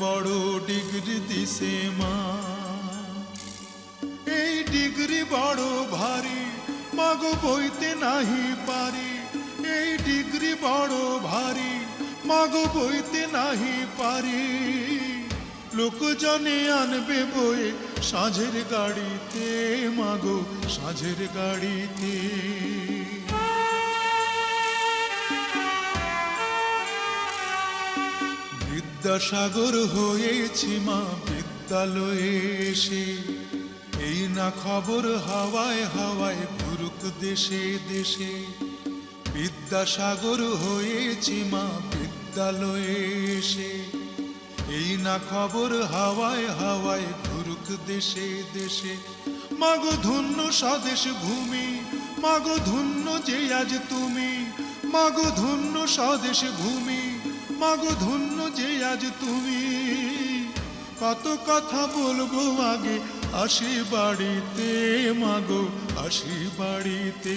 বড় ডিগ্রি দিছে মা। এই ডিগ্রি বড় ভারী, মাগো বইতে নাহি পারি। এই ডিগ্রি বড় ভারী, মাগো বইতে নাহি পারি। লোকজনে আনবে বয়ে সাঁঝের গাড়িতে, মাগো সাঁঝের গাড়িতে। বিদ্যাসাগর হয়েছি মা বিদ্যালয়ে এসে, এই না খবর হাওয়ায় হাওয়ায় ঘুরুক দেশে দেশে। বিদ্যাসাগর হয়েছি মা বিদ্যালয়ে এসে, এই না খবর হাওয়ায় হাওয়ায় ঘুরুক দেশে দেশে। মাগো ধন্য স্বদেশ ভূমি, মাগো ধন্য যে আজ তুমি। মাগো ধন্য স্বদেশ ভূমি, মাগো ধন্য যে আজ তুমি। কত কথা বলবো আগে আসি বাড়িতে, মাগো আসি বাড়িতে।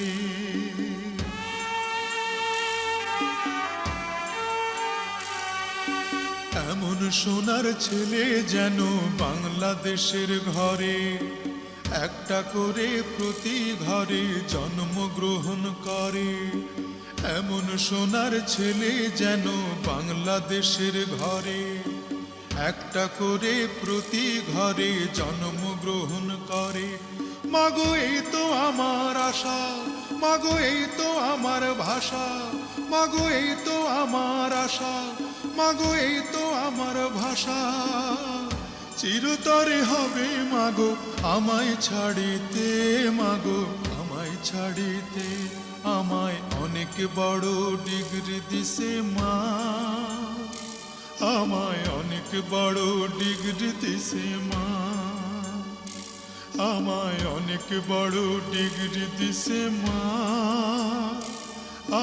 এমন সোনার ছেলে যেন বাংলাদেশের ঘরে, একটা করে প্রতি ঘরে জন্মগ্রহণ করে। এমন সোনার ছেলে যেন বাংলাদেশের ঘরে, একটা করে প্রতি ঘরে জন্মগ্রহণ করে। মাগো এই তো আমার আশা, মাগো এই তো আমার ভাষা। মাগো এই তো আমার আশা, মাগো এই তো আমার ভাষা। চিরতরে হবে মাগো আমায় ছাড়িতে, মাগো আমায় ছাড়িতে। আমায় অনেক বড় ডিগ্রি দিছে মা, আমায় অনেক বড় ডিগ্রি দিছে মা। আমায় অনেক বড় ডিগ্রি দিছে মা,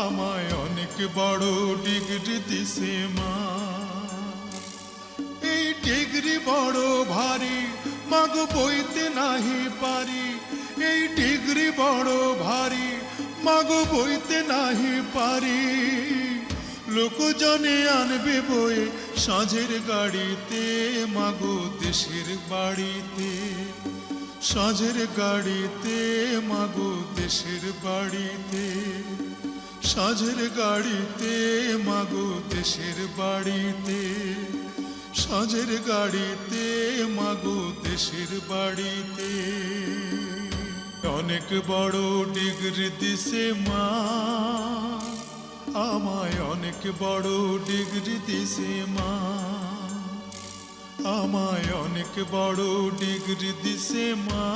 আমায় অনেক বড় ডিগ্রি দিছে মা। এই ডিগ্রি বড় ভারী, মাগো বইতে নাহি পারি। এই ডিগ্রি বড় ভারী, মাগো বইতে নাহি পারি। লোকজনে আনবে বয়ে সাঁঝের গাড়িতে, মাগো দেশের বাড়িতে। সাঁঝের গাড়িতে, মাগো দেশের বাড়িতে। সাঁঝের গাড়িতে, মাগো দেশের বাড়িতে। সাঁঝের গাড়িতে, মাগো দেশের বাড়িতে। অনেক বড় ডিগ্রি দিছে মা, আমায় অনেক বড় ডিগ্রি দিছে মা। আমায় অনেক বড় ডিগ্রি দিছে মা,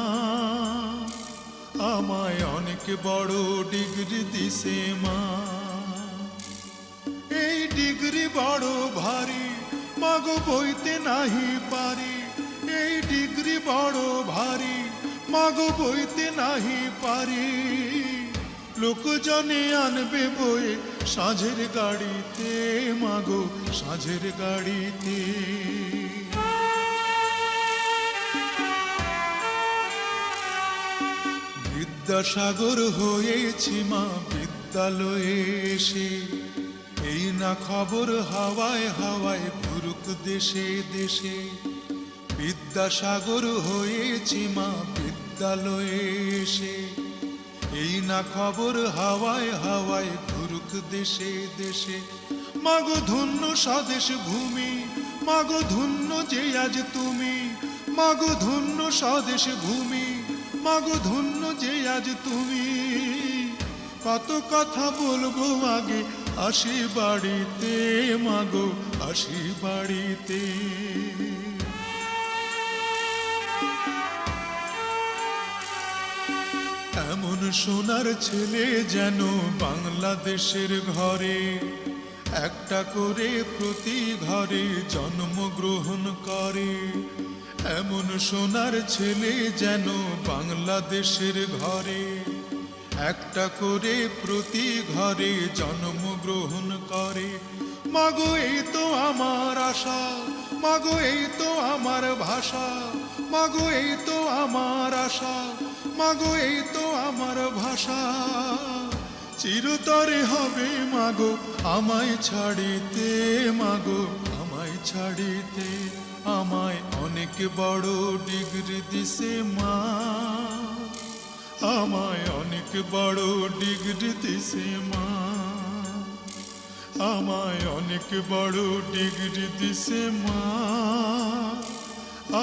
আমায় অনেক বড় ডিগ্রি দিছে মা। এই ডিগ্রি বড় ভারী, মাগো বইতে নাহি পারি। এই ডিগ্রি বড় ভারী, মাগো বইতে নাহি পারি। লোকজনে আনবে বয়ে সাঁঝের গাড়িতে, মাগো সাঁঝের গাড়িতে। বিদ্যাসাগর হয়েছি মা বিদ্যালয়ে এসে, এই না খবর হাওয়ায় হাওয়ায় ঘুরুক দেশে দেশে। বিদ্যাসাগর হয়েছি মা বিদ্যালয়ে এসে, এই না খবর হাওয়ায় হাওয়ায় ঘুরুক দেশে দেশে। মাগো ধন্য স্বদেশ ভূমি, মাগো ধন্য যে আজ তুমি। মাগো ধন্য স্বদেশ ভূমি, মাগো ধন্য যে আজ তুমি। কত কথা বলবো আগে আসি বাড়িতে, মাগো আসি বাড়িতে। এমন সোনার ছেলে যেন বাংলাদেশের ঘরে, একটা করে প্রতি ঘরে জন্মগ্রহণ করে। এমন সোনার ছেলে যেন বাংলাদেশের ঘরে, একটা করে প্রতি ঘরে জন্মগ্রহণ করে। মাগো এই তো আমার আশা, মাগো এই তো আমার ভাষা। মাগো এই তো আমার আশা, মাগো এই তো আমার ভাষা। চিরতরে হবে মাগো আমায় ছাড়িতে, মাগো আমায় তোমায় ছাড়িতে আমায় অনেক বড় ডিগ্রি দিছে মা, আমায় অনেক বড় ডিগ্রি দিছে মা, আমায় অনেক বড় ডিগ্রি দিছে মা,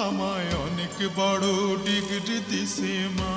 আমায় অনেক বড় ডিগ্রি দিছে মা।